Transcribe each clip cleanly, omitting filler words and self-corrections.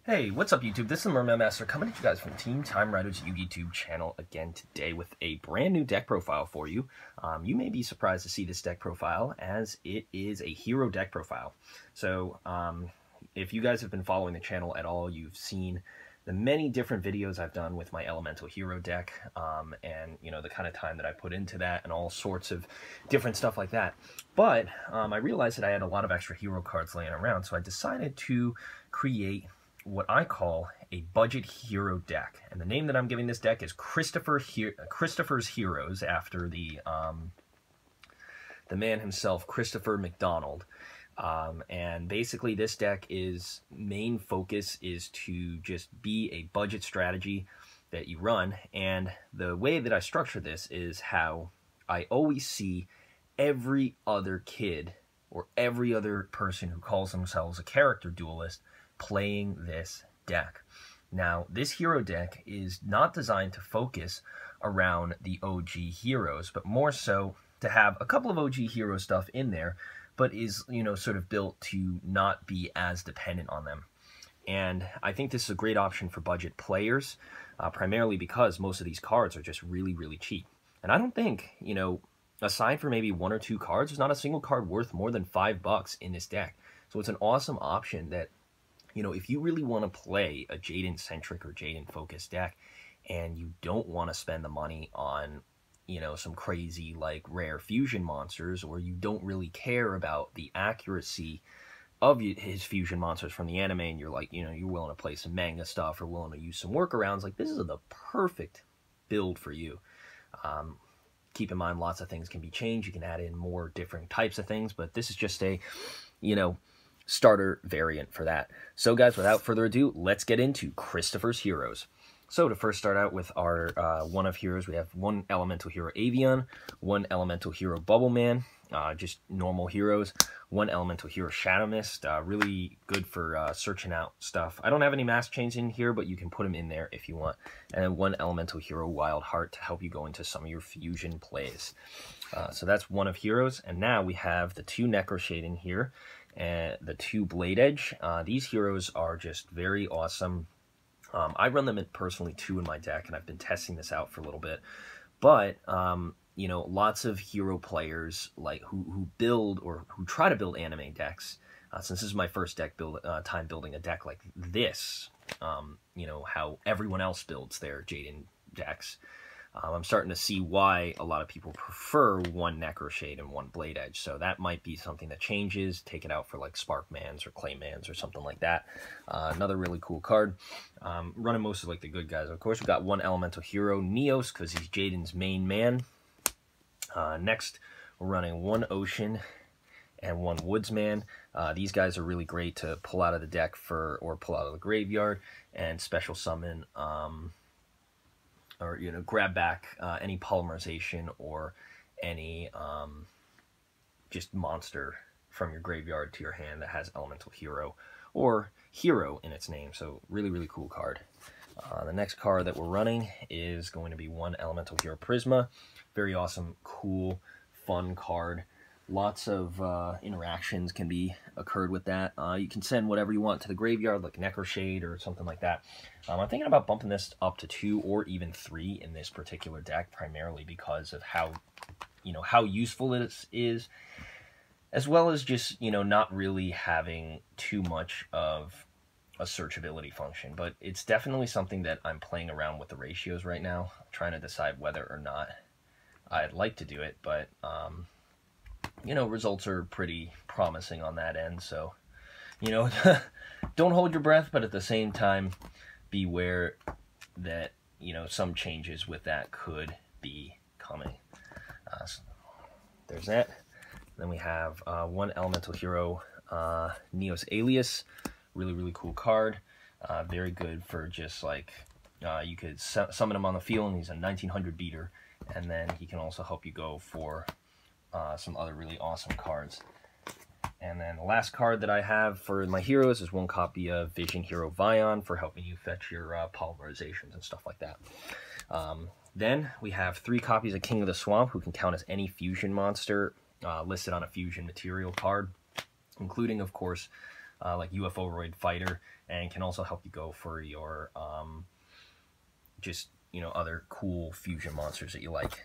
Hey, what's up YouTube? This is the Nova Master coming at you guys from Team Time Rider's YouTube channel again today with a brand new deck profile for you. You may be surprised to see this deck profile as it is a hero deck profile. So if you guys have been following the channel at all, you've seen the many different videos I've done with my elemental hero deck and you know the kind of time that I put into that and all sorts of different stuff like that. But I realized that I had a lot of extra hero cards laying around, so I decided to create what I call a budget hero deck. And the name that I'm giving this deck is Christopher's Heroes, after the man himself, Christopher MacDonald. And basically this deck is main focus is to just be a budget strategy that you run. And the way that I structure this is how I always see every other kid or every other person who calls themselves a character duelist playing this deck. Now, this hero deck is not designed to focus around the OG heroes, but more so to have a couple of OG hero stuff in there, but is, you know, sort of built to not be as dependent on them. And I think this is a great option for budget players, primarily because most of these cards are just really, really cheap. And I don't think, you know, aside from maybe one or two cards, there's not a single card worth more than $5 in this deck. So it's an awesome option that, you know, if you really want to play a Jaden-centric or Jaden-focused deck and you don't want to spend the money on, you know, some crazy, like, rare fusion monsters, or you don't really care about the accuracy of his fusion monsters from the anime, and you're like, you know, you're willing to play some manga stuff or willing to use some workarounds, like, this is the perfect build for you. Keep in mind, lots of things can be changed. You can add in more different types of things, but this is just a, you know, starter variant for that. So guys, without further ado, let's get into Christopher's Heroes. So to first start out with our one of heroes, we have one elemental hero Avian, one elemental hero Bubble Man, just normal heroes, one elemental hero Shadow Mist, really good for searching out stuff. I don't have any mask chains in here, but you can put them in there if you want. And then one elemental hero Wild Heart to help you go into some of your fusion plays. So that's one of heroes, and now we have the two Necroshade in here and the two Blade Edge. These heroes are just very awesome. I run them personally two in my deck, and I've been testing this out for a little bit. But you know, lots of hero players like who build or who try to build anime decks. Since this is my first deck time building a deck like this, you know how everyone else builds their Jaden decks. I'm starting to see why a lot of people prefer one Necroshade and one Blade Edge. So that might be something that changes. Take it out for like Sparkmans or Claymans or something like that. Another really cool card. Running most of like the good guys. Of course, we've got one elemental hero, Neos, because he's Jaden's main man. Next, we're running one Ocean and one Woodsman. These guys are really great to pull out of the deck or pull out of the graveyard and special summon. Or, you know, grab back any polymerization or any just monster from your graveyard to your hand that has elemental hero or hero in its name. So really, really cool card. The next card that we're running is going to be one elemental hero Prisma. Very awesome, cool, fun card. Lots of interactions can be occurred with that. You can send whatever you want to the graveyard, like Necroshade or something like that. I'm thinking about bumping this up to 2 or even 3 in this particular deck, primarily because of how, you know, how useful it is, as well as just, you know, not really having too much of a searchability function. But it's definitely something that I'm playing around with the ratios right now, trying to decide whether or not I'd like to do it, but you know, results are pretty promising on that end, so, you know, don't hold your breath, but at the same time, beware that, you know, some changes with that could be coming. So there's that. Then we have one elemental hero, Neos Alias. Really, really cool card. Very good for just, like, you could summon him on the field, and he's a 1900 beater, and then he can also help you go for some other really awesome cards. And then the last card that I have for my heroes is one copy of Vision Hero Vion for helping you fetch your polymerizations and stuff like that. Then we have 3 copies of King of the Swamp, who can count as any fusion monster listed on a fusion material card, including, of course, like UFO-roid fighter, and can also help you go for your just, you know, other cool fusion monsters that you like.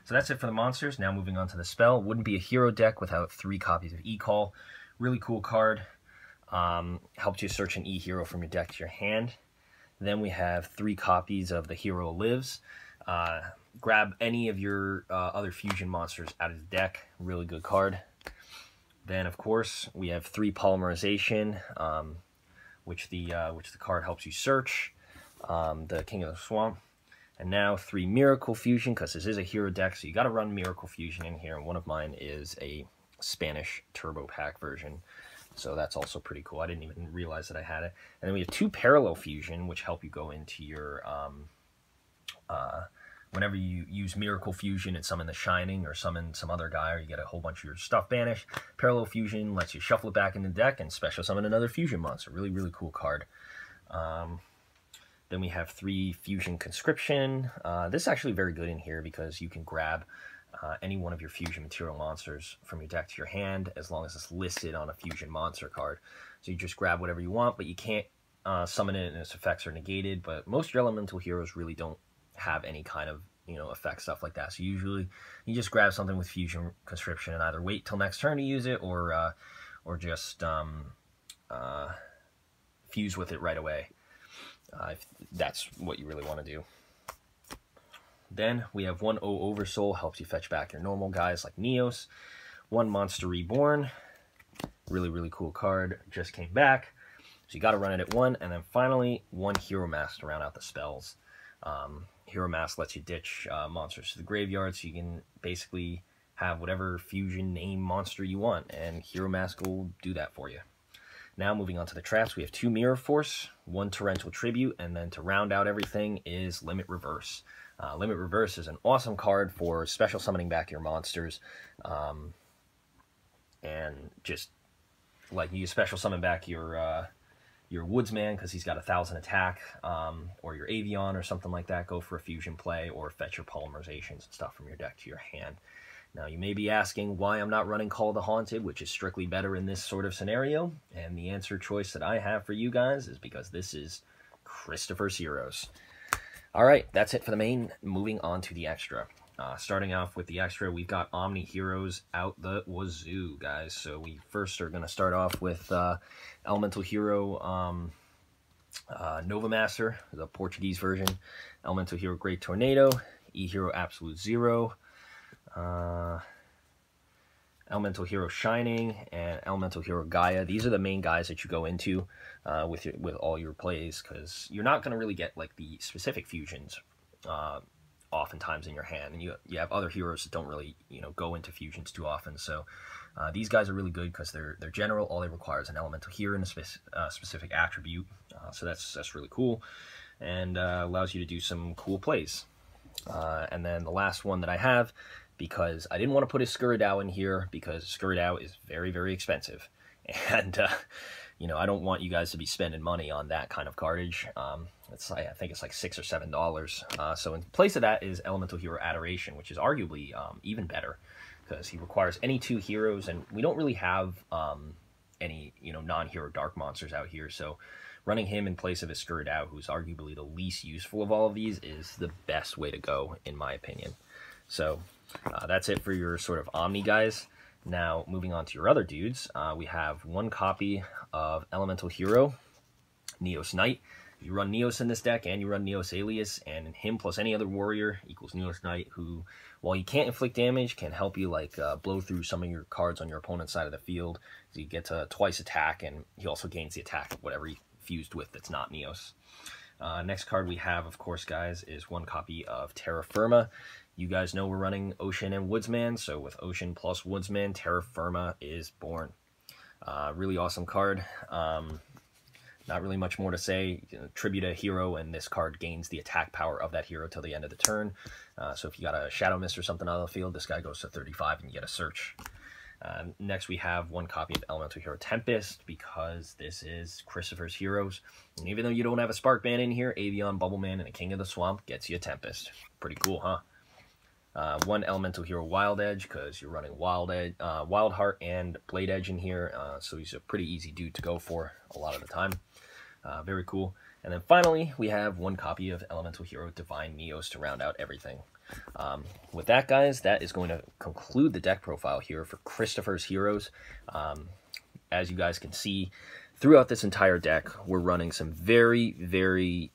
So that's it for the monsters. Now moving on to the spell. Wouldn't be a hero deck without 3 copies of E-Call. Really cool card. Helps you search an E-hero from your deck to your hand. Then we have 3 copies of The Hero Lives. Grab any of your other fusion monsters out of the deck. Really good card. Then, of course, we have 3 Polymerization, which the card helps you search. The King of the Swamp. And now 3 Miracle Fusion, because this is a hero deck, so you got to run Miracle Fusion in here. And one of mine is a Spanish Turbo Pack version. So that's also pretty cool. I didn't even realize that I had it. And then we have 2 Parallel Fusion, which help you go into your... whenever you use Miracle Fusion and summon the Shining or summon some other guy, or you get a whole bunch of your stuff banished, Parallel Fusion lets you shuffle it back in the deck and special summon another fusion monster. Really, really cool card. Then we have 3 Fusion Conscription. This is actually very good in here because you can grab any one of your fusion material monsters from your deck to your hand as long as it's listed on a fusion monster card. So you just grab whatever you want, but you can't summon it and its effects are negated. But most of your elemental heroes really don't have any kind of, you know, effect stuff like that. So usually you just grab something with Fusion Conscription and either wait till next turn to use it or just fuse with it right away. If that's what you really want to do. Then we have 1 O Oversoul, helps you fetch back your normal guys like Neos. 1 Monster Reborn, really, really cool card, just came back. So you got to run it at 1. And then finally, 1 Hero Mask to round out the spells. Hero Mask lets you ditch monsters to the graveyard, so you can basically have whatever fusion name monster you want, and Hero Mask will do that for you. Now moving on to the traps, we have 2 Mirror Force, 1 Torrential Tribute, and then to round out everything is Limit Reverse. Limit Reverse is an awesome card for special summoning back your monsters, and just like you special summon back your Woodsman because he's got 1,000 attack, or your Avion or something like that. Go for a fusion play or fetch your polymerizations and stuff from your deck to your hand. Now you may be asking why I'm not running Call the Haunted, which is strictly better in this sort of scenario, and the answer choice that I have for you guys is because this is Christopher's Heroes. Alright, that's it for the main. Moving on to the extra. Starting off with the extra, we've got Omni Heroes out the wazoo, guys. So we first are going to start off with Elemental Hero Nova Master, the Portuguese version. Elemental Hero Great Tornado, E-Hero Absolute Zero, Elemental Hero Shining, and Elemental Hero Gaia. These are the main guys that you go into with all your plays, because you're not going to really get like the specific fusions oftentimes in your hand, and you have other heroes that don't really, you know, go into fusions too often. So these guys are really good because they're general. All they require is an elemental hero and a specific attribute. So that's really cool, and allows you to do some cool plays. And then the last one that I have, because I didn't want to put a Skuridao in here because Skuridao is very, very expensive, and you know, I don't want you guys to be spending money on that kind of cardage. I think it's like $6 or $7. So in place of that is Elemental Hero Adoration, which is arguably even better because he requires any 2 heroes, and we don't really have any, you know, non-hero dark monsters out here. So running him in place of a Skuridao, who's arguably the least useful of all of these, is the best way to go, in my opinion. So that's it for your sort of Omni guys. Now, moving on to your other dudes, we have 1 copy of Elemental Hero, Neos Knight. You run Neos in this deck, and you run Neos Alias, and him plus any other warrior equals Neos Knight, who, while he can't inflict damage, can help you like blow through some of your cards on your opponent's side of the field. So he gets twice attack, and he also gains the attack of whatever he fused with that's not Neos. Next card we have, of course, guys, is 1 copy of Terra Firma. You guys know we're running Ocean and Woodsman, so with Ocean plus Woodsman, Terra Firma is born. Really awesome card. Not really much more to say. You know, tribute a hero, and this card gains the attack power of that hero till the end of the turn. So if you got a Shadow Mist or something on the field, this guy goes to 35 and you get a search. Next we have 1 copy of Elemental Hero Tempest, because this is Christopher's Heroes. And even though you don't have a Spark Man in here, Avion, Bubble Man, and a King of the Swamp gets you a Tempest. Pretty cool, huh? One Elemental Hero Wild Edge, because you're running Wild Heart and Blade Edge in here, so he's a pretty easy dude to go for a lot of the time. Very cool. And then finally, we have one copy of Elemental Hero Divine Neos to round out everything. With that, guys, that is going to conclude the deck profile here for Christopher's Heroes. As you guys can see, throughout this entire deck, we're running some very, very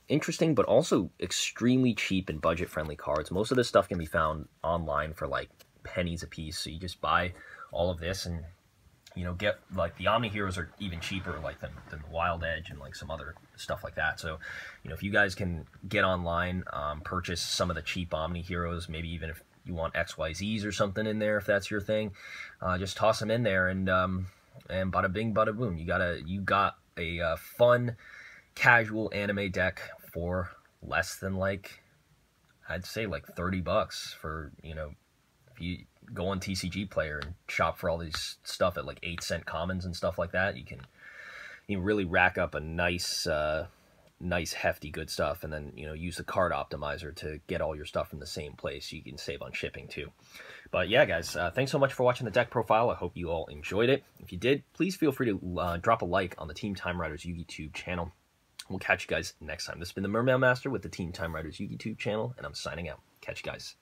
interesting, but also extremely cheap and budget-friendly cards. Most of this stuff can be found online for like pennies a piece, so you just buy all of this and, you know, get, like, the Omni heroes are even cheaper, like, than Wild Edge and, like, some other stuff like that. So, you know, if you guys can get online, purchase some of the cheap Omni heroes, maybe even if you want XYZs or something in there, if that's your thing, just toss them in there, and bada bing, bada boom. You got a fun, casual anime deck for less than, like, I'd say, like, $30 for, you know, if you go on TCG Player and shop for all these stuff at like 8-cent commons and stuff like that, you can really rack up a nice hefty good stuff, and then, you know, use the card optimizer to get all your stuff from the same place. You can save on shipping too. But yeah, guys, thanks so much for watching the deck profile. I hope you all enjoyed it. If you did, please feel free to drop a like on the Team Time Riders YouTube channel. We'll catch you guys next time. This has been the Mermail Master with the Team Time Riders YouTube channel, and I'm signing out. Catch you guys